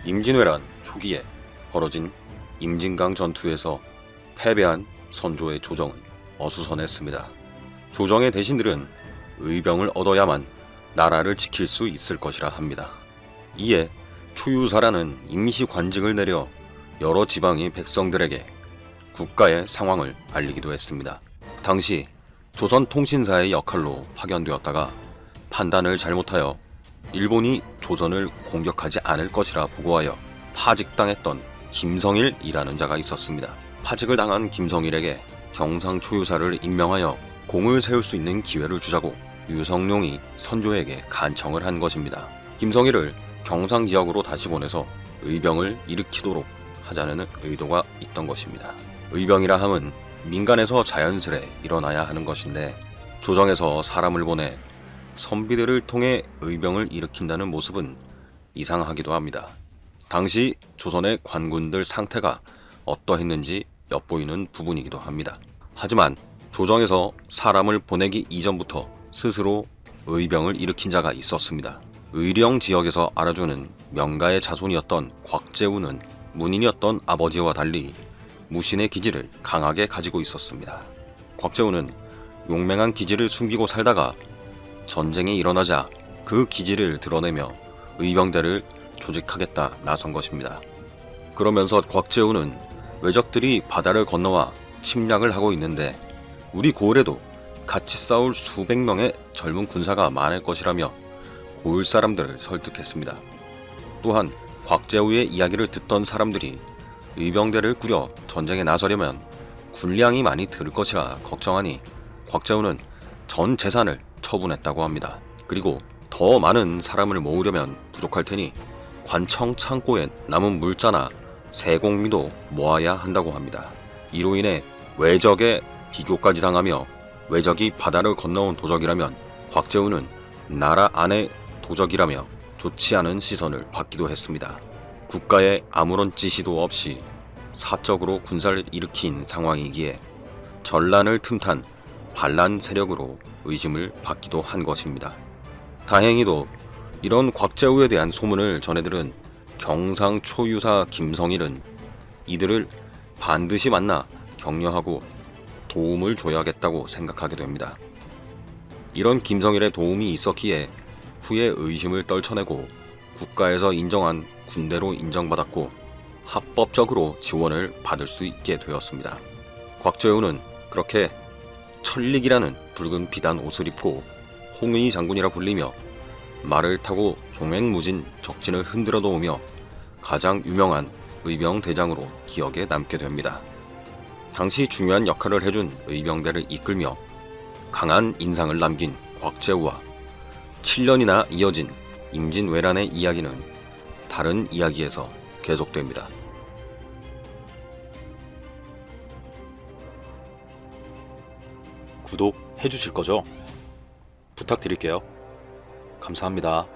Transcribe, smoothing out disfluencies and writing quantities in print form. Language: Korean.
임진왜란 초기에 벌어진 임진강 전투에서 패배한 선조의 조정은 어수선했습니다. 조정의 대신들은 의병을 얻어야만 나라를 지킬 수 있을 것이라 합니다. 이에 초유사라는 임시 관직을 내려 여러 지방의 백성들에게 국가의 상황을 알리기도 했습니다. 당시 조선통신사의 역할로 파견되었다가 판단을 잘못하여 일본이 조선을 공격하지 않을 것이라 보고하여 파직당했던 김성일이라는 자가 있었습니다. 파직을 당한 김성일에게 경상초유사를 임명하여 공을 세울 수 있는 기회를 주자고 유성룡이 선조에게 간청을 한 것입니다. 김성일을 경상 지역으로 다시 보내서 의병을 일으키도록 하자는 의도가 있던 것입니다. 의병이라 함은 민간에서 자연스레 일어나야 하는 것인데 조정에서 사람을 보내 선비들을 통해 의병을 일으킨다는 모습은 이상하기도 합니다. 당시 조선의 관군들 상태가 어떠했는지 엿보이는 부분이기도 합니다. 하지만 조정에서 사람을 보내기 이전부터 스스로 의병을 일으킨 자가 있었습니다. 의령 지역에서 알아주는 명가의 자손이었던 곽재우는 문인이었던 아버지와 달리 무신의 기질을 강하게 가지고 있었습니다. 곽재우는 용맹한 기질을 숨기고 살다가 전쟁이 일어나자 그 기질을 드러내며 의병대를 조직하겠다 나선 것입니다. 그러면서 곽재우는 외적들이 바다를 건너와 침략을 하고 있는데 우리 고을에도 같이 싸울 수백 명의 젊은 군사가 많을 것이라며 고을 사람들을 설득했습니다. 또한 곽재우의 이야기를 듣던 사람들이 의병대를 꾸려 전쟁에 나서려면 군량이 많이 들 것이라 걱정하니 곽재우는 전 재산을 처분했다고 합니다. 그리고 더 많은 사람을 모으려면 부족할 테니 관청 창고에 남은 물자나 세공미도 모아야 한다고 합니다. 이로 인해 외적의 비교까지 당하며 외적이 바다를 건너온 도적이라면 곽재우는 나라 안의 도적이라며 좋지 않은 시선을 받기도 했습니다. 국가에 아무런 지시도 없이 사적으로 군사를 일으킨 상황이기에 전란을 틈탄 반란 세력으로 의심을 받기도 한 것입니다. 다행히도 이런 곽재우에 대한 소문을 전해들은 경상초유사 김성일은 이들을 반드시 만나 격려하고 도움을 줘야겠다고 생각하게 됩니다. 이런 김성일의 도움이 있었기에 후에 의심을 떨쳐내고 국가에서 인정한 군대로 인정받았고 합법적으로 지원을 받을 수 있게 되었습니다. 곽재우는 그렇게 천릭이라는 붉은 비단 옷을 입고 홍의 장군이라 불리며 말을 타고 종횡무진 적진을 흔들어 놓으며 가장 유명한 의병 대장으로 기억에 남게 됩니다. 당시 중요한 역할을 해준 의병대를 이끌며 강한 인상을 남긴 곽재우와 7년이나 이어진 임진왜란의 이야기는 다른 이야기에서 계속됩니다. 구독해 주실 거죠? 부탁드릴게요. 감사합니다.